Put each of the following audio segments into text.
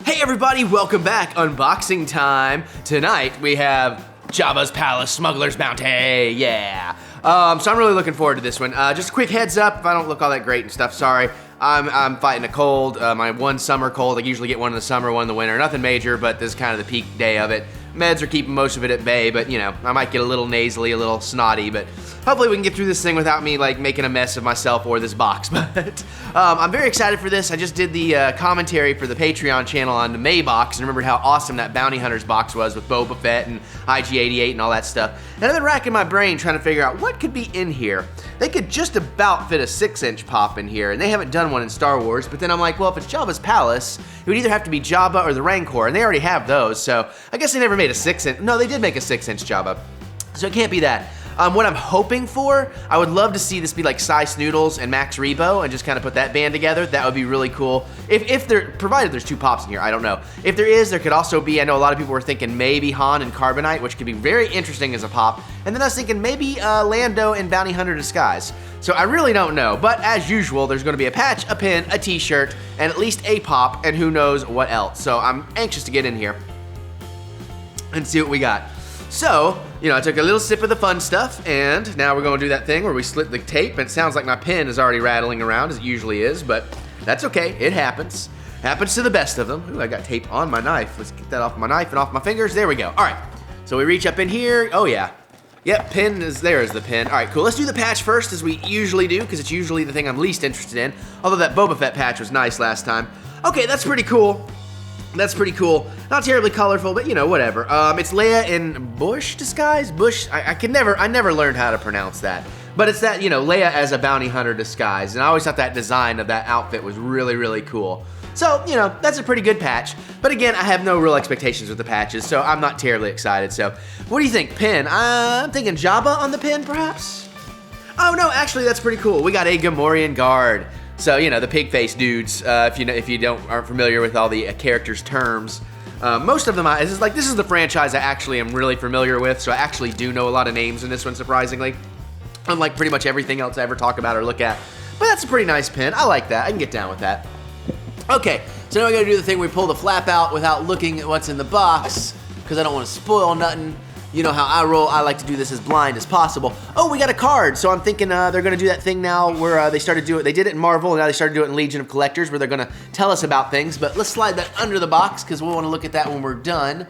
Hey everybody, welcome back. Unboxing time. Tonight we have Jabba's Palace Smuggler's Bounty. Yeah. So I'm really looking forward to this one. Just a quick heads up, if I don't look all that great and stuff, sorry. I'm fighting a cold, my one summer cold. I usually get one in the summer, one in the winter. Nothing major, but this is kind of the peak day of it. Meds are keeping most of it at bay, but you know, I might get a little nasally, a little snotty, but hopefully we can get through this thing without me like making a mess of myself or this box. But I'm very excited for this. I just did the commentary for the Patreon channel on the May box, and remember how awesome that Bounty Hunters box was with Boba Fett and IG-88 and all that stuff. And I've been racking my brain trying to figure out what could be in here. They could just about fit a 6-inch pop in here, and they haven't done one in Star Wars, but then I'm like, well, if it's Jabba's Palace, it would either have to be Jabba or the Rancor, and they already have those, so I guess they never made a 6-inch. No, they did make a 6-inch Jabba, so it can't be that. What I'm hoping for, I would love to see this be like Cy Snoodles and Max Rebo and just kind of put that band together. That would be really cool. If there, provided there's two pops in here, I don't know. If there is, there could also be, I know a lot of people were thinking maybe Han and Carbonite, which could be very interesting as a pop. And then I was thinking maybe Lando and Bounty Hunter Disguise. So I really don't know, but as usual, there's gonna be a patch, a pin, a t-shirt, and at least a pop, and who knows what else. So I'm anxious to get in here and see what we got. So, you know, I took a little sip of the fun stuff, and now we're gonna do that thing where we slit the tape, and it sounds like my pen is already rattling around, as it usually is, but that's okay, it happens. Happens to the best of them. Ooh, I got tape on my knife. Let's get that off my knife and off my fingers. There we go. All right, so we reach up in here. Oh yeah. Yep, pin is, there is the pin. All right, cool. Let's do the patch first, as we usually do, because it's usually the thing I'm least interested in, although that Boba Fett patch was nice last time. Okay, that's pretty cool. That's pretty cool. Not terribly colorful, but you know, whatever. It's Leia in Bush disguise? Bush? I never learned how to pronounce that. But it's that, you know, Leia as a bounty hunter disguise. And I always thought that design of that outfit was really, really cool. So, you know, that's a pretty good patch. But again, I have no real expectations with the patches, so I'm not terribly excited. So, what do you think? Pin? I'm thinking Jabba on the pin, perhaps? Oh no, actually, that's pretty cool. We got a Gamorrean guard. So, you know, the pig face dudes, if you aren't familiar with all the characters' terms. Most of them, this is the franchise I actually am really familiar with, so I actually do know a lot of names in this one, surprisingly. Unlike pretty much everything else I ever talk about or look at. But that's a pretty nice pin. I like that. I can get down with that. Okay, so now we're going to do the thing where we pull the flap out without looking at what's in the box, because I don't want to spoil nothing. You know how I roll. I like to do this as blind as possible. Oh, we got a card. So I'm thinking they're going to do that thing now where they started doing it. They did it in Marvel, and now they started doing it in Legion of Collectors, where they're going to tell us about things. But let's slide that under the box, because we'll want to look at that when we're done.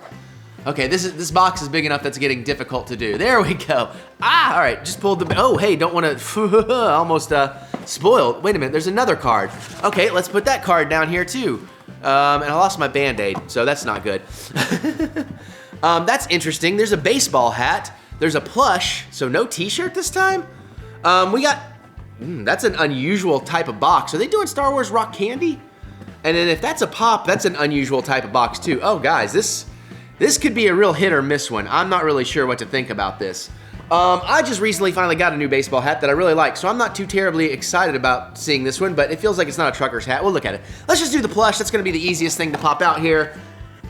Okay, this box is big enough that's getting difficult to do. There we go. Ah, all right, just pulled the, oh, hey, don't want to, almost spoiled. Wait a minute, there's another card. Okay, let's put that card down here too. And I lost my Band-Aid, so that's not good. That's interesting. There's a baseball hat. There's a plush, so no t-shirt this time? We got, that's an unusual type of box. Are they doing Star Wars rock candy? And then if that's a pop, that's an unusual type of box too. Oh guys, this could be a real hit or miss one. I'm not really sure what to think about this. I just recently finally got a new baseball hat that I really like, so I'm not too terribly excited about seeing this one, but it feels like it's not a trucker's hat. We'll look at it. Let's just do the plush. That's gonna be the easiest thing to pop out here.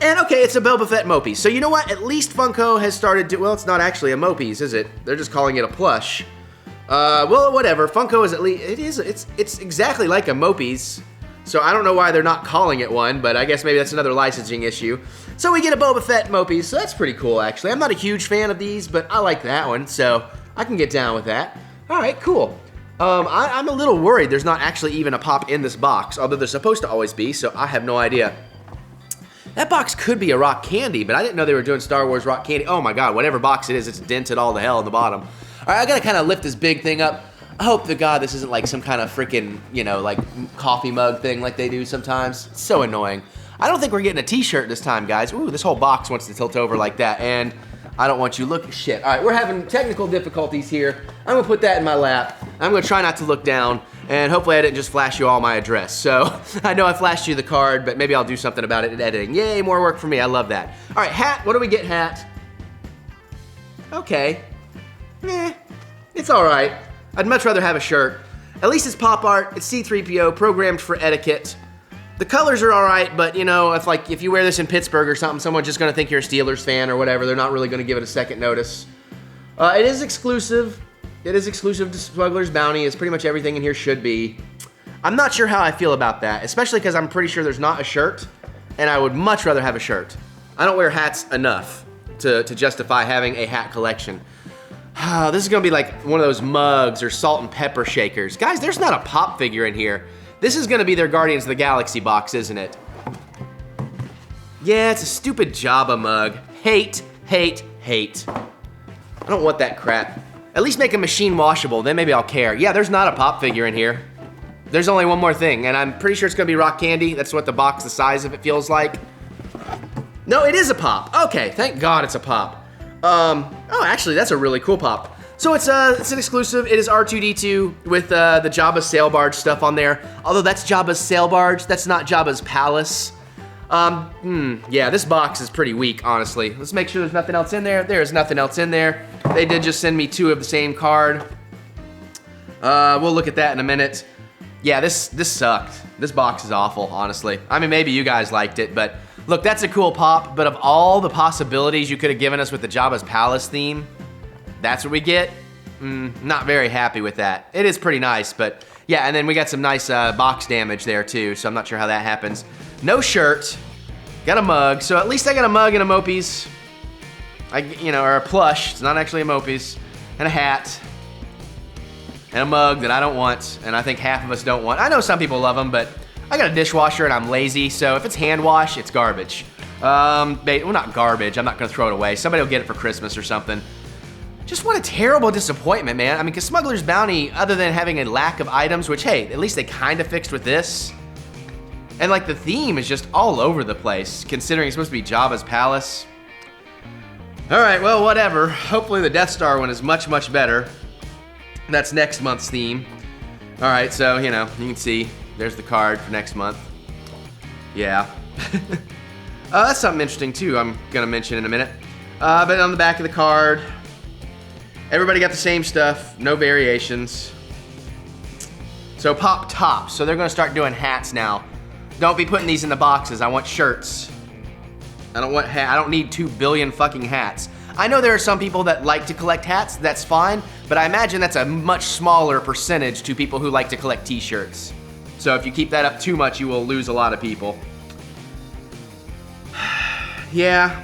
And okay, it's a Boba Fett Mopies. So you know what? At least Funko has started to, well, it's not actually a Mopies, is it? They're just calling it a plush. Well, whatever. Funko is at least, it's exactly like a Mopies. So I don't know why they're not calling it one, but I guess maybe that's another licensing issue. So we get a Boba Fett Mopies, so that's pretty cool actually. I'm not a huge fan of these, but I like that one, so I can get down with that. All right, cool. I'm a little worried there's not actually even a pop in this box, although there's supposed to always be, so I have no idea. That box could be a rock candy, but I didn't know they were doing Star Wars rock candy. Oh my God, whatever box it is, it's dented all the hell in the bottom. All right, I gotta kind of lift this big thing up. I hope to God this isn't like some kind of freaking, you know, like coffee mug thing like they do sometimes. It's so annoying. I don't think we're getting a t-shirt this time, guys. Ooh, this whole box wants to tilt over like that, and I don't want you look, shit. All right, we're having technical difficulties here. I'm gonna put that in my lap. I'm gonna try not to look down, and hopefully I didn't just flash you all my address. So, I know I flashed you the card, but maybe I'll do something about it in editing. Yay, more work for me, I love that. All right, hat, what do we get, hat? Okay, it's all right. I'd much rather have a shirt. At least it's pop art, it's C-3PO, programmed for etiquette. The colors are all right, but you know, if you wear this in Pittsburgh or something, someone's just gonna think you're a Steelers fan or whatever. They're not really gonna give it a second notice. It is exclusive. It is exclusive to Smuggler's Bounty, as pretty much everything in here should be. I'm not sure how I feel about that, especially because I'm pretty sure there's not a shirt. and I would much rather have a shirt. I don't wear hats enough to justify having a hat collection. This is gonna be like one of those mugs or salt and pepper shakers. Guys, there's not a pop figure in here. This is gonna be their Guardians of the Galaxy box, isn't it? Yeah, it's a stupid Jabba mug. Hate, hate, hate. I don't want that crap. At least make a machine washable, then maybe I'll care. Yeah, there's not a pop figure in here. There's only one more thing, and I'm pretty sure it's gonna be rock candy. That's what the box, the size of it feels like. No, it is a pop. Okay, thank God it's a pop. Oh, actually, that's a really cool pop. So it's an exclusive. It is R2-D2 with the Jabba's sail barge stuff on there. Although that's Jabba's sail barge, that's not Jabba's palace. Yeah, this box is pretty weak, honestly. Let's make sure there's nothing else in there. There is nothing else in there. They did just send me 2 of the same card. We'll look at that in a minute. Yeah, this sucked. This box is awful, honestly. I mean, maybe you guys liked it, but look, that's a cool pop, but of all the possibilities you could have given us with the Jabba's palace theme, that's what we get? Not very happy with that. It is pretty nice, but yeah, and then we got some nice box damage there too, so I'm not sure how that happens. No shirt, got a mug, so at least I got a mug and a Mopies. Or a plush, it's not actually a Mopies, and a hat, and a mug that I don't want, and I think half of us don't want. I know some people love them, but I got a dishwasher and I'm lazy, so if it's hand wash, it's garbage. Well, not garbage, I'm not gonna throw it away. Somebody will get it for Christmas or something. Just what a terrible disappointment, man. I mean, because Smuggler's Bounty, other than having a lack of items, which, hey, at least they kind of fixed with this, and like the theme is just all over the place, considering it's supposed to be Jabba's palace. All right, well, whatever. Hopefully the Death Star one is much, much better. That's next month's theme. All right, so, you can see there's the card for next month. Yeah. That's something interesting, too, I'm gonna mention in a minute. But on the back of the card, everybody got the same stuff, no variations. So pop tops, so they're gonna start doing hats now. Don't be putting these in the boxes, I want shirts. I don't need 2 billion fucking hats. I know there are some people that like to collect hats, that's fine, but I imagine that's a much smaller percentage to people who like to collect t-shirts. So if you keep that up too much, you will lose a lot of people. Yeah,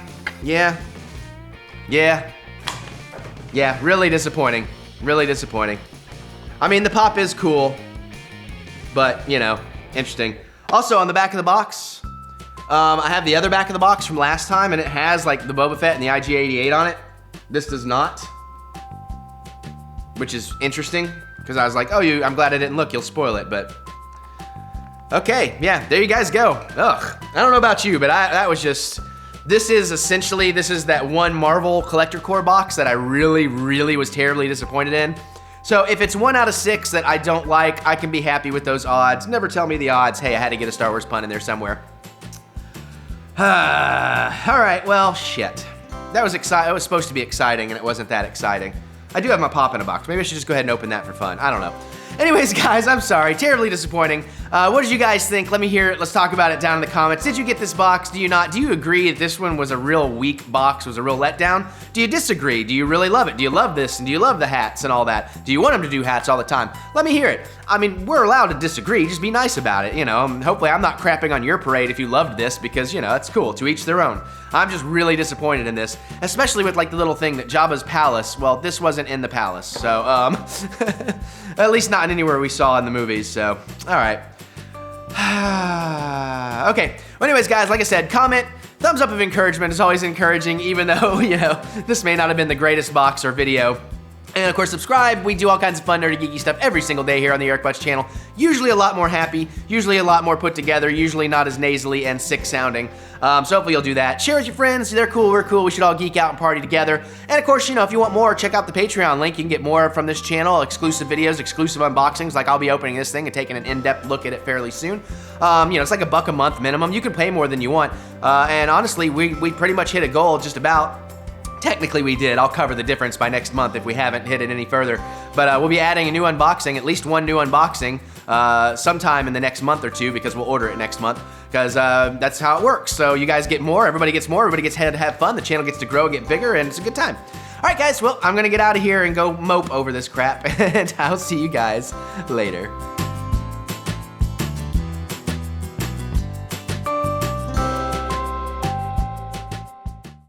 really disappointing. Really disappointing. I mean, the pop is cool, but, interesting. Also, on the back of the box, I have the other back of the box from last time, and it has, like, the Boba Fett and the IG-88 on it. This does not, which is interesting, because I was like, oh, I'm glad I didn't look, you'll spoil it, but... Okay, yeah, there you guys go. Ugh, I don't know about you, but that was just... This is that one Marvel Collector Core box that I really, really was terribly disappointed in. So if it's 1 out of 6 that I don't like, I can be happy with those odds. Never tell me the odds. Hey, I had to get a Star Wars pun in there somewhere. All right, well, shit. That was exciting. It was supposed to be exciting, and it wasn't that exciting. I do have my pop in a box. Maybe I should just go ahead and open that for fun. I don't know. Anyways, guys, I'm sorry. Terribly disappointing. What did you guys think? Let me hear it. Let's talk about it down in the comments. Did you get this box? Do you not? Do you agree that this one was a real weak box, was a real letdown? Do you disagree? Do you really love it? Do you love this? And do you love the hats and all that? Do you want them to do hats all the time? Let me hear it. I mean, we're allowed to disagree. Just be nice about it, Hopefully I'm not crapping on your parade if you loved this because, that's cool. To each their own. I'm just really disappointed in this, especially with, like, the little thing that Jabba's palace, well, this wasn't in the palace, so, at least not anywhere we saw in the movies, so, all right. Okay, well, anyways, guys, like I said, comment, thumbs up of encouragement is always encouraging, even though, this may not have been the greatest box or video. And of course, subscribe. We do all kinds of fun, nerdy, geeky stuff every single day here on the TheEricButts channel. Usually a lot more happy, usually a lot more put together, usually not as nasally and sick sounding. So hopefully you'll do that. Share with your friends. They're cool, we're cool. We should all geek out and party together. And of course, if you want more, check out the Patreon link. You can get more from this channel, exclusive videos, exclusive unboxings. Like I'll be opening this thing and taking an in-depth look at it fairly soon. It's like $1 a month minimum. You can pay more than you want. And honestly, we pretty much hit a goal just about. Technically we did. I'll cover the difference by next month if we haven't hit it any further. But we'll be adding a new unboxing, at least one new unboxing, sometime in the next month or two because we'll order it next month because that's how it works. So you guys get more, everybody gets to have fun, the channel gets to grow, get bigger, and it's a good time. All right, guys, well, I'm going to get out of here and go mope over this crap, and I'll see you guys later.